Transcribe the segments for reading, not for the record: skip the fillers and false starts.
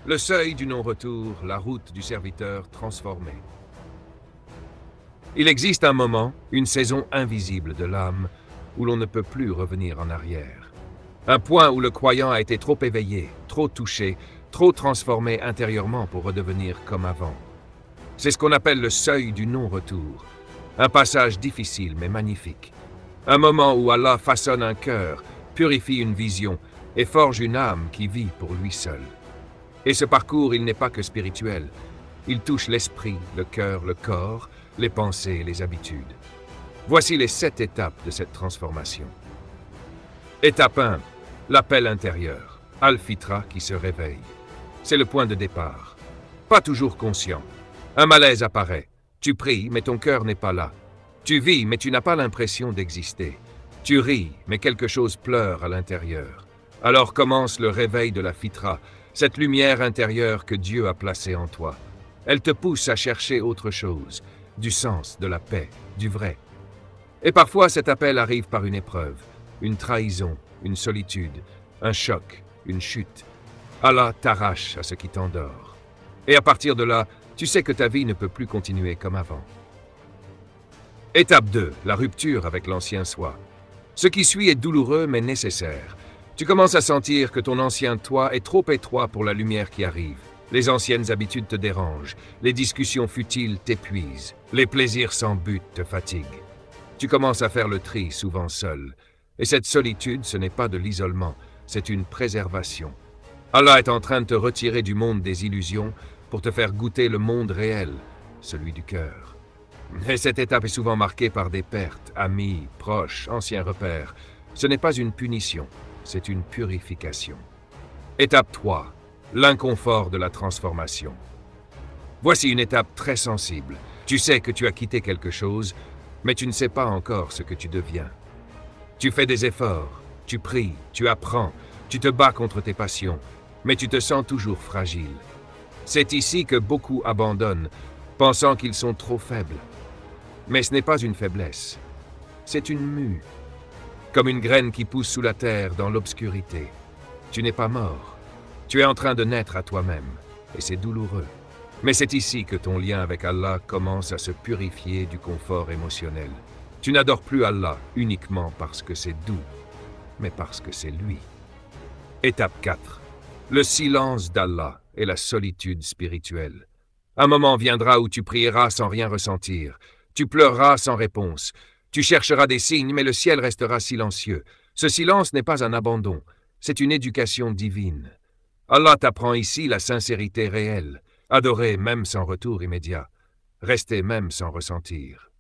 Le seuil du non-retour, la route du serviteur transformé. Il existe un moment, une saison invisible de l'âme, où l'on ne peut plus revenir en arrière. Un point où le croyant a été trop éveillé, trop touché, trop transformé intérieurement pour redevenir comme avant. C'est ce qu'on appelle le seuil du non-retour. Un passage difficile mais magnifique. Un moment où Allah façonne un cœur, purifie une vision et forge une âme qui vit pour lui seul. Et ce parcours, il n'est pas que spirituel. Il touche l'esprit, le cœur, le corps, les pensées et les habitudes. Voici les 7 étapes de cette transformation. Étape 1. L'appel intérieur. Al-Fitra qui se réveille. C'est le point de départ. Pas toujours conscient. Un malaise apparaît. Tu pries, mais ton cœur n'est pas là. Tu vis, mais tu n'as pas l'impression d'exister. Tu ris, mais quelque chose pleure à l'intérieur. Alors commence le réveil de la Fitra, cette lumière intérieure que Dieu a placée en toi. Elle te pousse à chercher autre chose, du sens, de la paix, du vrai. Et parfois cet appel arrive par une épreuve, une trahison, une solitude, un choc, une chute. Allah t'arrache à ce qui t'endort. Et à partir de là, tu sais que ta vie ne peut plus continuer comme avant. Étape 2. La rupture avec l'ancien soi. Ce qui suit est douloureux mais nécessaire. Tu commences à sentir que ton ancien toi est trop étroit pour la lumière qui arrive. Les anciennes habitudes te dérangent, les discussions futiles t'épuisent, les plaisirs sans but te fatiguent. Tu commences à faire le tri, souvent seul. Et cette solitude, ce n'est pas de l'isolement, c'est une préservation. Allah est en train de te retirer du monde des illusions pour te faire goûter le monde réel, celui du cœur. Et cette étape est souvent marquée par des pertes, amis, proches, anciens repères. Ce n'est pas une punition, c'est une purification. Étape 3. L'inconfort de la transformation. Voici une étape très sensible. Tu sais que tu as quitté quelque chose, mais tu ne sais pas encore ce que tu deviens. Tu fais des efforts, tu pries, tu apprends, tu te bats contre tes passions, mais tu te sens toujours fragile. C'est ici que beaucoup abandonnent, pensant qu'ils sont trop faibles. Mais ce n'est pas une faiblesse, c'est une mue, comme une graine qui pousse sous la terre dans l'obscurité. Tu n'es pas mort, tu es en train de naître à toi-même, et c'est douloureux. Mais c'est ici que ton lien avec Allah commence à se purifier du confort émotionnel. Tu n'adores plus Allah uniquement parce que c'est doux, mais parce que c'est lui. Étape 4. Le silence d'Allah et la solitude spirituelle. Un moment viendra où tu prieras sans rien ressentir. Tu pleureras sans réponse. Tu chercheras des signes, mais le ciel restera silencieux. Ce silence n'est pas un abandon, c'est une éducation divine. Allah t'apprend ici la sincérité réelle. Adorer même sans retour immédiat. Rester même sans ressentir.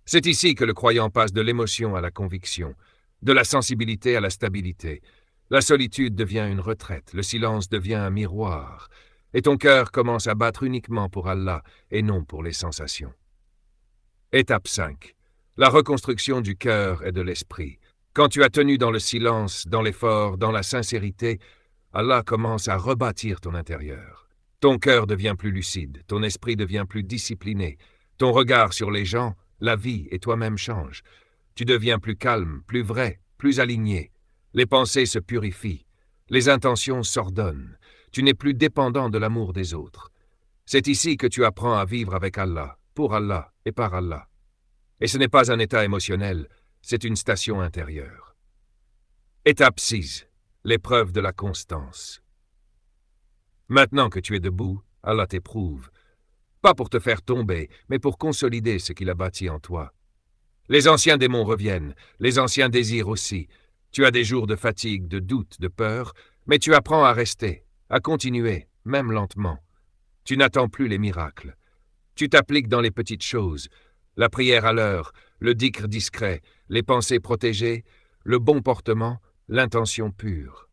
C'est ici que le croyant passe de l'émotion à la conviction, de la sensibilité à la stabilité. La solitude devient une retraite, le silence devient un miroir, et ton cœur commence à battre uniquement pour Allah et non pour les sensations. Étape 5. La reconstruction du cœur et de l'esprit. Quand tu as tenu dans le silence, dans l'effort, dans la sincérité, Allah commence à rebâtir ton intérieur. Ton cœur devient plus lucide, ton esprit devient plus discipliné, ton regard sur les gens, la vie et toi-même changent. Tu deviens plus calme, plus vrai, plus aligné. Les pensées se purifient, les intentions s'ordonnent. Tu n'es plus dépendant de l'amour des autres. C'est ici que tu apprends à vivre avec Allah, pour Allah et par Allah. Et ce n'est pas un état émotionnel, c'est une station intérieure. Étape 6. L'épreuve de la constance. Maintenant que tu es debout, Allah t'éprouve. Pas pour te faire tomber, mais pour consolider ce qu'il a bâti en toi. Les anciens démons reviennent, les anciens désirs aussi. Tu as des jours de fatigue, de doute, de peur, mais tu apprends à rester, à continuer, même lentement. Tu n'attends plus les miracles. Tu t'appliques dans les petites choses, la prière à l'heure, le dhikr discret, les pensées protégées, le bon portement, l'intention pure.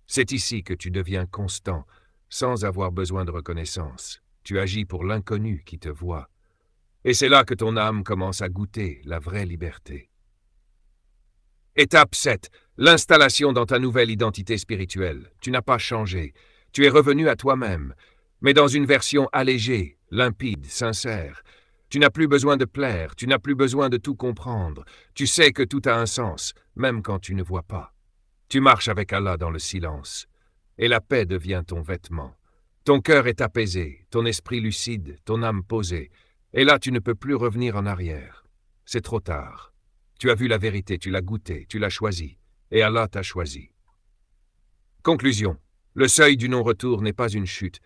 C'est ici que tu deviens constant, sans avoir besoin de reconnaissance. Tu agis pour l'inconnu qui te voit. Et c'est là que ton âme commence à goûter la vraie liberté. Étape 7. L'installation dans ta nouvelle identité spirituelle. Tu n'as pas changé. Tu es revenu à toi-même, mais dans une version allégée, limpide, sincère. Tu n'as plus besoin de plaire, tu n'as plus besoin de tout comprendre. Tu sais que tout a un sens, même quand tu ne vois pas. Tu marches avec Allah dans le silence. et la paix devient ton vêtement. Ton cœur est apaisé, ton esprit lucide, ton âme posée, et là tu ne peux plus revenir en arrière. C'est trop tard. Tu as vu la vérité, tu l'as goûtée, tu l'as choisie, et Allah t'a choisi. Conclusion. Le seuil du non-retour n'est pas une chute,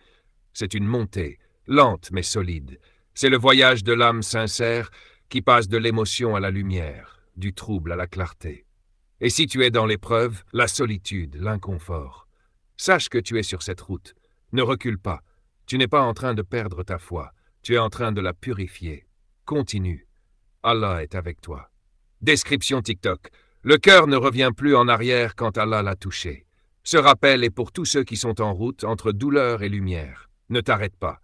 c'est une montée, lente mais solide. C'est le voyage de l'âme sincère qui passe de l'émotion à la lumière, du trouble à la clarté. Et si tu es dans l'épreuve, la solitude, l'inconfort, sache que tu es sur cette route. Ne recule pas. Tu n'es pas en train de perdre ta foi. Tu es en train de la purifier. Continue. Allah est avec toi. Description TikTok. Le cœur ne revient plus en arrière quand Allah l'a touché. Ce rappel est pour tous ceux qui sont en route entre douleur et lumière. Ne t'arrête pas.